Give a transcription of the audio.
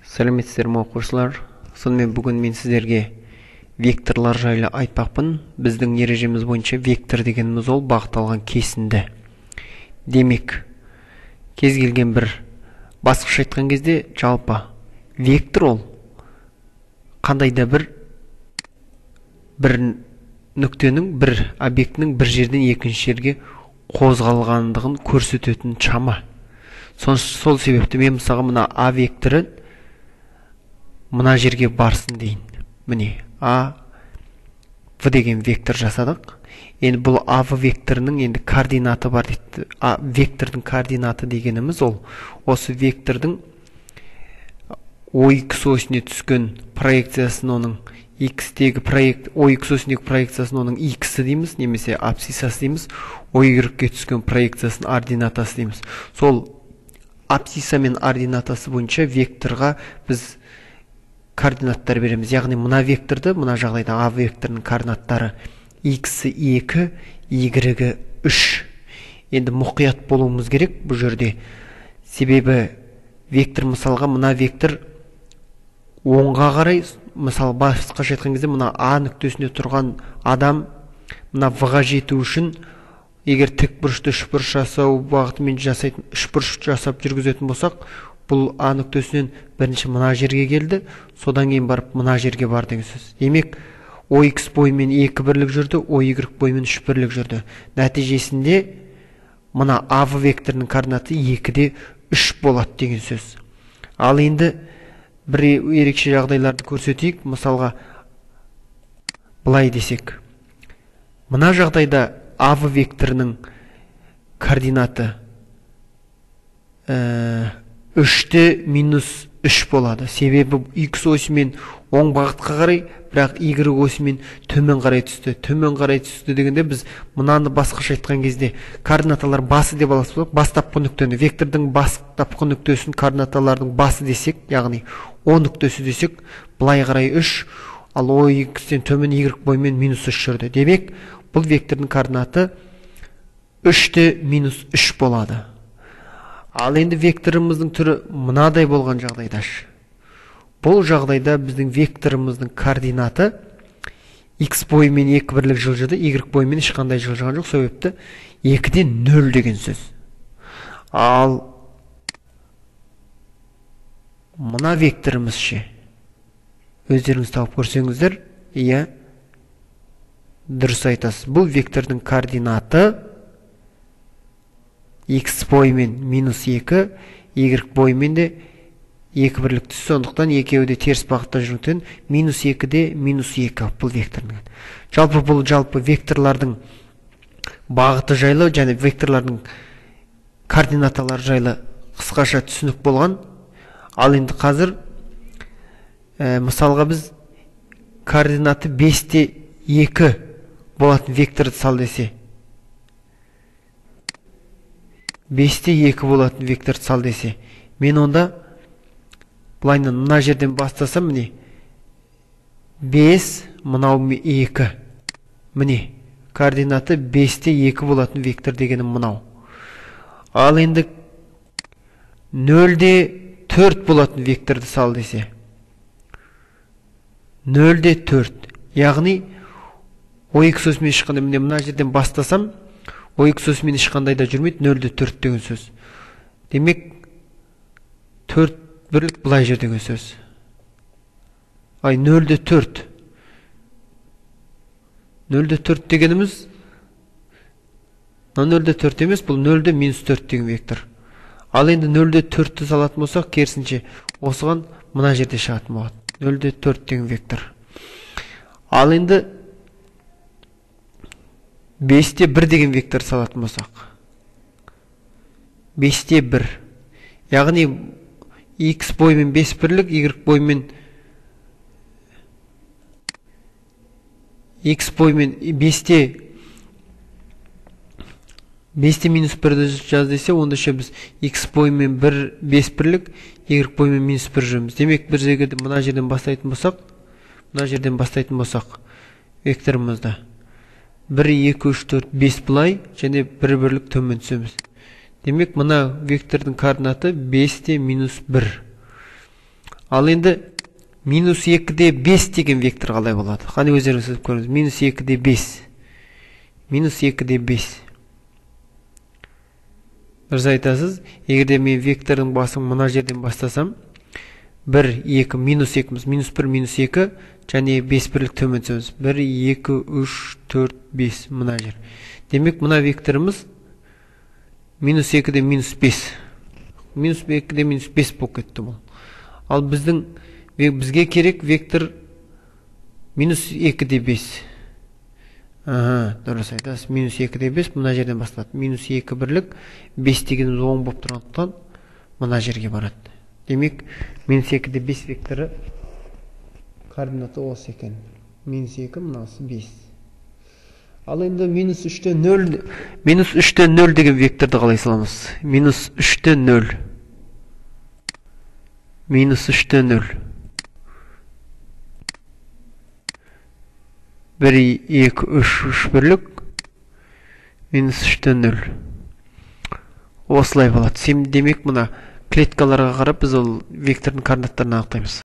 Сәлеметсіздер ме оқушылар? Сонымен бүгін мен сіздерге векторлар жайлы айтпақпын. Біздің ережеміз бойынша вектор дегеніміз ол бағытталған кесінді. Демек, кез келген бір басқаша айтқан кезде жалпы вектор ол қандай да бір нүктенің, бір объектінің бір жерден екінші жерге қозғалғандығын көрсететін шама. Сол себепті мен мысалға мына А векторы мына жерге барсын дейін. Міне, А, В деген вектор жасадық. Енді бұл А векторының енді координаты бар дейді. А вектордың координаты дегеніміз ол осы вектордың OX осіне түскен проекциясын оның X-тегі OX осіндегі проекциясын оның X дейміз, немесе абсцисасы дейміз, OY-ге түскен проекциясын ординатасы дейміз. Сол абсциса мен ординатасы бойынша векторға біз координаттар береміз. Яғни мына векторды, мына жағдайда А векторының координаттары X2, Y3. Енді мұқият болуымыз керек бұл жерде. Себебі вектор мысалға мына вектор оңға қарай, мысалы басқаша айтқан кезде мына А нүктесінде тұрған адам мына В-ға жету үшін егер тік бұрышты үшбұрыш жасау бағытымен жасайтын үшбұрыш жасап жүргізетін болсақ, бұл А нүктесінен бірінші мына жерге келді, содан кейін барып мына жерге бар деген сөз. Демек, OX бойымен 2 бірлік жүрді, OY бойымен 3 бірлік жүрді. Нәтижесінде мына А векторының координаты 2-де 3 болады деген сөз. Ал енді бір ерекше жағдайларды көрсетейік. Мысалға, былай десек. Мына жағдайда А векторының координаты 3-те минус 3 болады. Себебі X осымен оң бағытқа қарай, бірақ Y осымен төмен қарай түсті. Төмен қарай түсті дегенде біз мынаны басқаша айтқан кезде координаталар басы деп аласыз ба? Бастапқы нүктені, вектордың бастапқы нүктесін координаталардың басы десек, яғни O нүктесі десек, былай қарай 3, ал OX-тен төмен Y бойымен минус 3 жүрді. Демек, бұл вектордың координаты 3-те минус 3 болады. Ал енді векторымыздың түрі мынадай болған жағдайда. Бұл жағдайда біздің векторымыздың координаты X бойымен 2 бірлік жылжыды, Y бойымен ешқандай жылжыған жоқ, себепті 2-де 0 деген сөз. Ал мына векторымыз ше. Өздеріңіз тауып көрсеңіздер, иә, дұрыс айтасыз. Бұл вектордың координаты X бойымен минус 2, Y бойымен де 2 бірлік түсі, сондықтан екеуі де теріс бағытта жүргендіктен минус 2-де минус 2 бұл векторның. Жалпы бұл векторлардың бағыты жайлы және векторлардың координаталары жайлы қысқаша түсінік болған. Ал енді қазір мысалға біз координаты 5-те 2 болатын векторды сал десе, 5-те 2 болатын векторды сал десе, мен онда бұлайынан мына жерден бастасам, міне 5, мынау 2. Міне, координаты 5-те 2 болатын вектор дегенім мынау. Ал енді 0-де 4 болатын векторды сал десе, 0-де 4. Яғни, OX осымен ешқандай, міне мына жерден бастасам, OX осымен ешқандай да жүрмейді, 0-де 4 деген сөз. Демек, 4 бірлік бұлай жер деген сөз. Ай, 0-де 4. 0-де 4 дегеніміз, 0-де 4 емес, бұл 0-де минус 4 деген вектор. Ал енді 0-де 4-ті салатын болсақ, керісінше осыған мына жерде шығатын болады. 0-де 4 деген вектор. Ал енді 5-те 1 деген вектор салатын болсақ. 5-те 1. Яғни X бойымен 5 бірлік, Y бойымен X бойымен 5-те минус 1-ді жаз десе, онда ше біз X бойымен 5 бірлік, Y бойымен минус 1 жүрміз. Демек, бір жерде мына жерден бастайтын болсақ, векторымызда 1, 2, 3, 4, 5 бұлай, және 1 бірлік төмен түсеміз. Демек, мына вектордың координаты 5-те минус 1. Ал енді минус 2-де 5 деген вектор қалай болады? Қане өздеріңіз сөзіп көріңіз. Минус 2-де 5. Минус 2-де 5. Дұрыс айтасыз. Егерде мен вектордың басын мына жерден бастасам, 1, 2, минус 2, минус 1, минус 2, және 5 бірлік төмен түсеміз. 1, 2, 3, 4, 5 мына жер. Демек, мына векторымыз минус 2-де минус 5. Минус 2-де минус 5 болып кетті бұл. Ал бізге керек вектор минус 2-де 5. Дұрыс айтасыз. Минус 2-де 5 мына жерден басталады. Минус 2 бірлік 5 дегеніміз 10 болып тұрғандықтан мына жерге барады. Демек, минус 2-де 5 векторы координаты осы екен. Минус 2, мынасы 5. Ал енді минус 3-те 0. Минус 3-те 0 деген векторды қалай саламыз? Минус 3-те 0. Минус 3-те 0. 1, 2, 3 бірлік. Минус 3-те 0. Осылай болады. Демек, мына клеткаларға қарап біз ол вектордың координаттарын анықтаймыз.